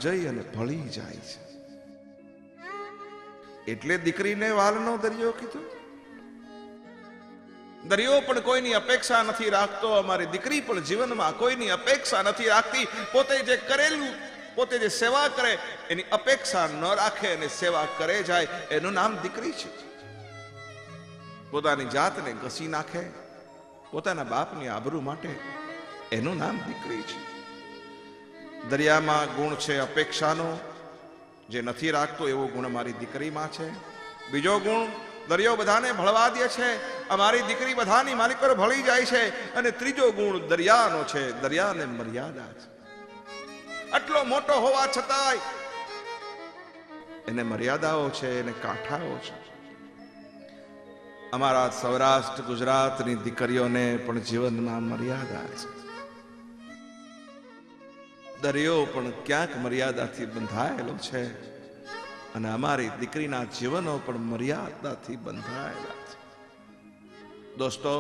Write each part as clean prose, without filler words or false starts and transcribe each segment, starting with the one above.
જઈ અને ભળી જાય છે. એટલે દીકરીને વાલનો દરિયો કીધો. દરિયો પણ કોઈની અપેક્ષા નથી રાખતો. અમારી દીકરી પણ જીવનમાં કોઈની અપેક્ષા નથી રાખતી. પોતે જે કરેલું, પોતે જે સેવા કરે એની અપેક્ષા ન રાખે અને સેવા કરે જાય, એનું નામ દીકરી છે. પોતાની જાતને ઘસી નાખે પોતાના બાપની આબરૂ માટે, એનું નામ દીકરી છે. દરિયામાં ગુણ છે અપેક્ષાનો, જે નથી રાખતો એવો ગુણ મારી દીકરીમાં છે. બીજો ગુણ, દરિયો બધાને ભળવા દે છે, અમારી દીકરી બધાની માલિક પર ભળી જાય છે. અને ત્રીજો ગુણ દરિયાનો છે, દરિયાને મર્યાદા છે. આટલો મોટો હોવા છતાંય એને મર્યાદાઓ છે, એને કાંઠાઓ છે. અમારા સૌરાષ્ટ્ર ગુજરાતની દીકરીઓને પણ જીવનમાં મર્યાદા છે. દરિયો પણ ક્યાંક મર્યાદાથી બંધાયેલો છે અને અમારી દીકરીના જીવનો પણ મર્યાદાથી બંધાયેલા છે. દોસ્તો,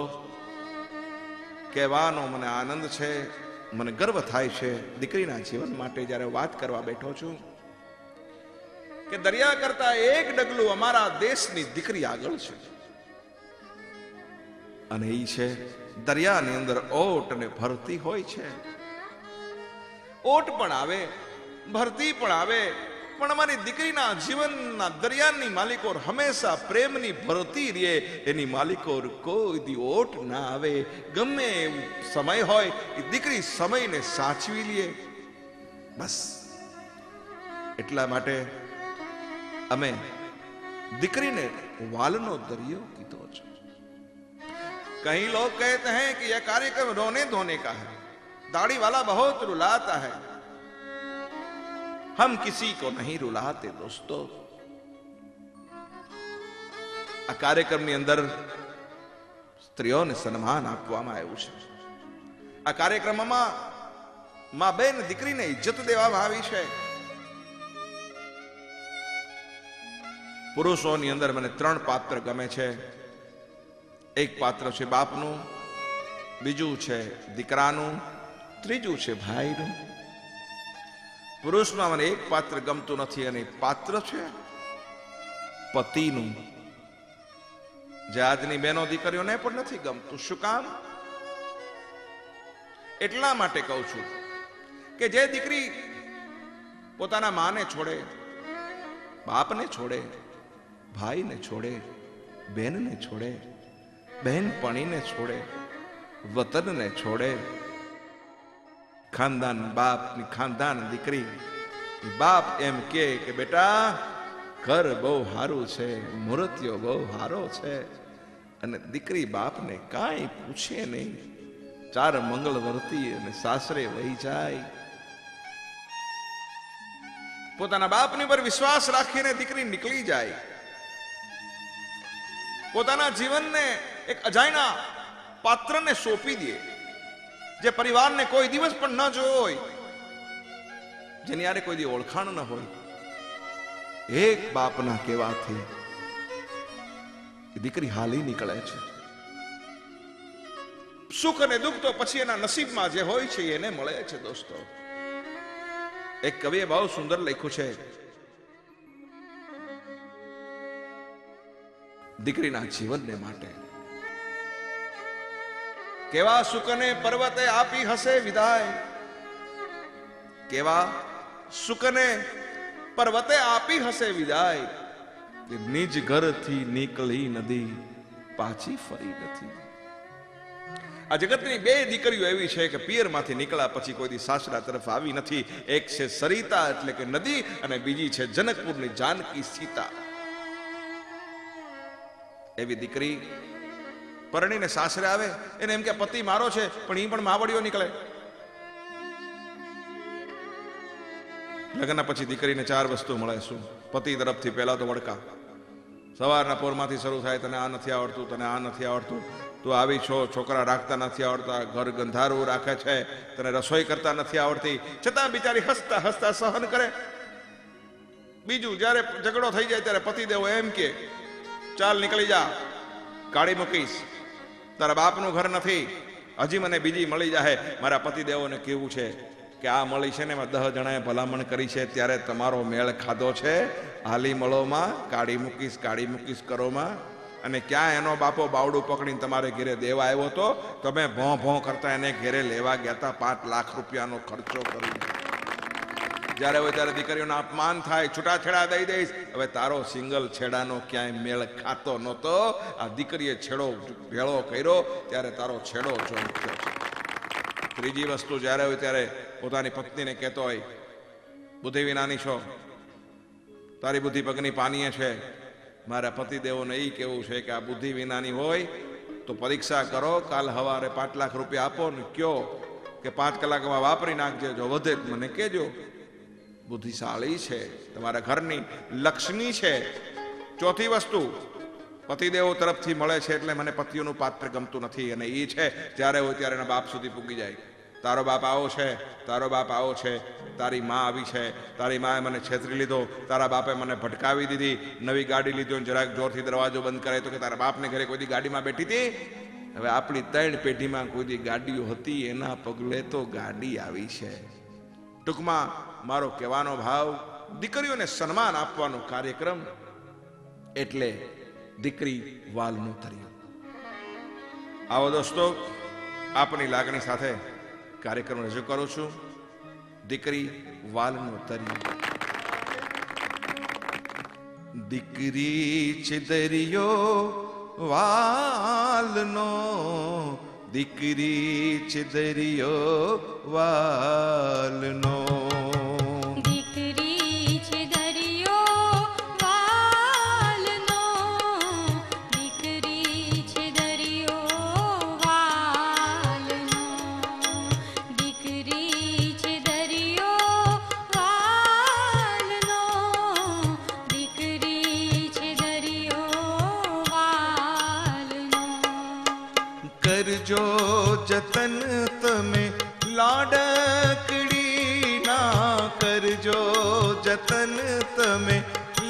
કહેવાનો મને આનંદ છે, મને ગર્વ થાય છે દીકરીના જીવન માટે જ્યારે વાત કરવા બેઠો છું કે દરિયા કરતા એક ડગલું અમારા દેશની દીકરી આગળ છે. અને એ છે, દરિયાની અંદર ઓટ અને ભરતી હોય છે. ઓટ પણ આવે, ભરતી પણ આવે, પણ અમારી દીકરીના જીવનના દરિયાની માલિકો હંમેશા પ્રેમની ભરતી રહે. એની માલિકો કોઈ દી ઓટ ના આવે. ગમે એવું સમય હોય એ દીકરી સમયને સાચવી લે. બસ એટલા માટે અમે દીકરીને વાલનો દરિયો કીધો છે. कई लोग कहते हैं कि यह कार्यक्रम रोने धोने का है, दाढ़ी वाला बहुत रुलाता है. हम किसी को नहीं रुलाते दोस्तों. આ કાર્યક્રમની અંદર સ્ત્રીઓને સન્માન આપવામાં આવ્યું છે. આ કાર્યક્રમમાં માં બેન દીકરીને ઇજ્જત દેવામાં આવી છે. પુરુષોની અંદર મને 3 પાત્ર ગમે છે. એક પાત્ર છે બાપનું, બીજું છે દીકરાનું, ત્રીજું છે ભાઈનું. પુરુષમાં મને એક પાત્ર ગમતું નથી અને પાત્ર છે પતિનું. જે આજની બહેનો દીકરીઓને પણ નથી ગમતું. શું કામ? એટલા માટે કહું છું કે જે દીકરી પોતાના માને છોડે, બાપને છોડે, ભાઈને છોડે, બહેનને છોડે, બહેનપણીને છોડે, વતનને છોડે, ખાનદાન બાપની ખાનદાન દીકરી, બાપ એમ કે બેટા ઘર બહુ સારું છે, મૂર્તિઓ બહુ સારો છે, અને દીકરી બાપને કાંઈ પૂછે નહીં, 4 મંગળ વર્તી અને સાસરે વહી જાય. પોતાના બાપની પર વિશ્વાસ રાખીને દીકરી નીકળી જાય. પોતાના જીવનને એક અજાયના પાત્રને સોંપી દે, જે પરિવારને કોઈ દિવસ પણ ન જોયો હોય, જેની યારે કોઈ દી ઓળખાણ ન હોય. એક બાપના કહેવાથી દીકરી હાલી નીકળે છે. સુખ અને દુઃખ તો પછી એના નસીબમાં જે હોય છે એને મળે છે. દોસ્તો, એક કવિએ બહુ સુંદર લખ્યું છે દીકરીના જીવનને માટે. કેવા સુકને પર્વતે આપી હશે વિદાય, કેવા સુકને પર્વતે આપી હશે વિદાય, કે નિજ ઘરથી નીકળી નદી પાછી ફરી નથી. આ જગતની 2 દીકરીઓ એવી છે કે પિયરમાંથી નીકળ્યા પછી કોઈ દી સાસરા તરફ આવી નથી. એક છે સરિતા એટલે કે નદી, અને બીજી છે જનકપુરની જાનકી સીતા. એવી દીકરી પરણીને સાસરે આવે, એને એમ કે પતિ મારો છે, પણ એ પણ માવડીઓ નીકળે. લગ્ન પછી દીકરીને 4 વસ્તુ મળે. શું? પતિ તરફથી પહેલા તો વડકા. સવારના પોરમાંથી શરૂ થાય, તને આ નથી આવડતું, તને આ નથી આવડતું, તું આવી છો, છોકરા રાખતા નથી આવડતા, ઘર ગંધારું રાખે છે, તને રસોઈ કરતા નથી આવડતી, છતાં બિચારી હસતા હસતા સહન કરે. બીજું, જ્યારે ઝઘડો થઈ જાય ત્યારે પતિદેવ એમ કે ચાલ નીકળી જા, કાઢી મૂકીશ, તારા બાપનું ઘર નથી, હજી મને બીજી મળી જાય. મારા પતિદેવોને કેવું છે કે આ મળી છે ને એમાં 10 જણાએ ભલામણ કરી છે ત્યારે તમારો મેળ ખાધો છે, હાલી મળોમાં કાઢી મૂકીશ કરોમાં, અને ક્યાં એનો બાપો બાવડું પકડીને તમારે ઘેરે દેવા આવ્યો તો, તમે ભોં કરતા એને ઘેરે લેવા ગયા હતા 5 લાખ રૂપિયાનો ખર્ચો કરી. જ્યારે હોય ત્યારે દીકરીઓના અપમાન થાય, છૂટાછેડા દઈ દઈશ. હવે તારો સિંગલ છેડાનો ક્યાંય મેળ ખાતો નહોતો, આ દીકરીએ છેડો ભેળો કર્યો ત્યારે તારો છેડો જોઈ થયો છે. ત્રીજી વસ્તુ, જ્યારે હોય ત્યારે પોતાની પત્નીને કહેતો હોય, બુદ્ધિ વિનાની છો, તારી બુદ્ધિ પગની પાનીએ છે. મારા પતિદેવોને એ કહેવું છે કે આ બુદ્ધિ વિનાની હોય તો પરીક્ષા કરો, કાલ સવારે 5 લાખ રૂપિયા આપો ને કયો કે 5 કલાકમાં વાપરી નાખજે, જો વધે મને કહેજો. બુદ્ધિશાળી છે, તમારા ઘરની લક્ષ્મી છે. ચોથી વસ્તુ, પતિદેવો તરફથી મળે છે એટલે મને પતિઓનું પાત્ર ગમતું નથી, અને એ છે જ્યારે હોય ત્યારે એના બાપ સુધી પૂગી જાય. તારો બાપ આવો છે, તારો બાપ આવો છે, તારી માં આવી છે, તારી માએ મને છેતરી લીધો, તારા બાપે મને ભટકાવી દીધી, નવી ગાડી લીધો, જરાક જોરથી દરવાજો બંધ કરે તો કે તારા બાપને ઘરે કોઈ દી ગાડીમાં બેઠી હતી. હવે આપણી 3 પેઢીમાં કોઈ દી ગાડીઓ હતી, એના પગલે તો ગાડી આવી છે. ટૂંકમાં મારો કહેવાનો ભાવ, દીકરીઓને સન્માન આપવાનો કાર્યક્રમ એટલે દીકરી વાલનું તરિયું. આવો દોસ્તો, આપની લાગણી સાથે કાર્યક્રમ રજૂ કરું છું, દીકરી વાલનું તરિયું. દીકરી છે દરિયો વાલનો, દીકરી છે દરિયો વાલનો. કરજો જતન તમે લાડકડી ના, કરજો જતન તમે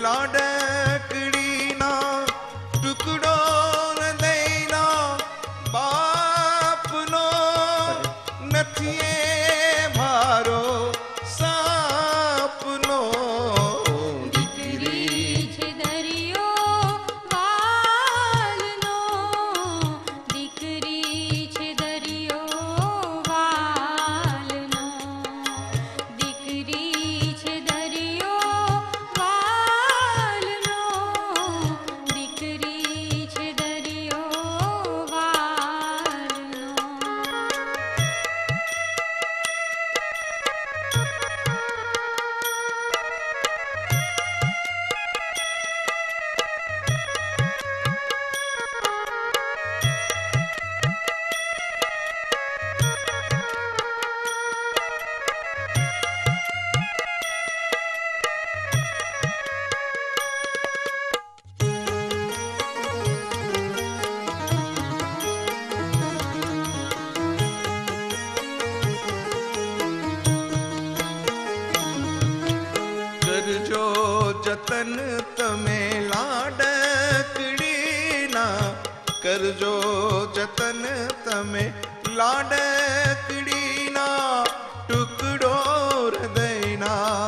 લાડકડી ના, ટુકડો હૃદયના બાપનો નથી એ ભારો સાપનો. કરજો જતન તમે લાડકડી ના, કરજો જતન તમે લાડકડી ના, ટુકડો હૃદયના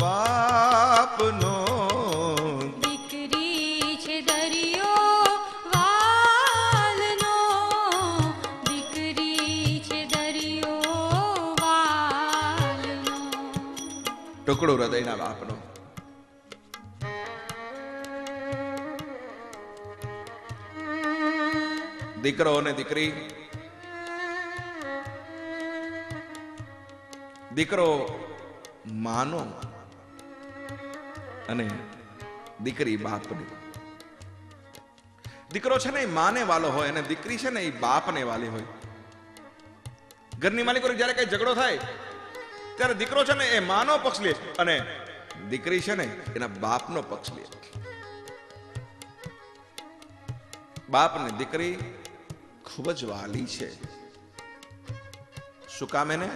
બાપનો. દીકરી છે દરિયો વાલનો, દીકરી છે દરિયો વાલનો. ટુકડો હૃદયના બાપનો. દીકરો અને દીકરી, દીકરો માનો અને દીકરી બાપની. દીકરો છે ને એ માને વાલો હોય અને દીકરી છે ને એ બાપને વાલી હોય. ઘરની માલિકો જ્યારે કઈ ઝઘડો થાય ત્યારે દીકરો છે ને એ માનો પક્ષ લે અને દીકરી છે ને એના બાપનો પક્ષ લે. બાપ ને દીકરી ખૂબ જ વાલી છે. શું કામ? એને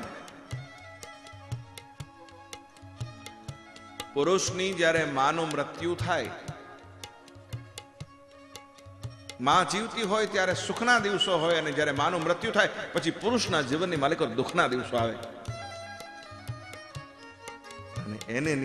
પુરુષની જ્યારે માનું મૃત્યુ થાય, માં જીવતી હોય ત્યારે સુખના દિવસો હોય, અને જ્યારે માનું મૃત્યુ થાય પછી પુરુષના જીવનની માલિકો દુઃખના દિવસો આવે. એને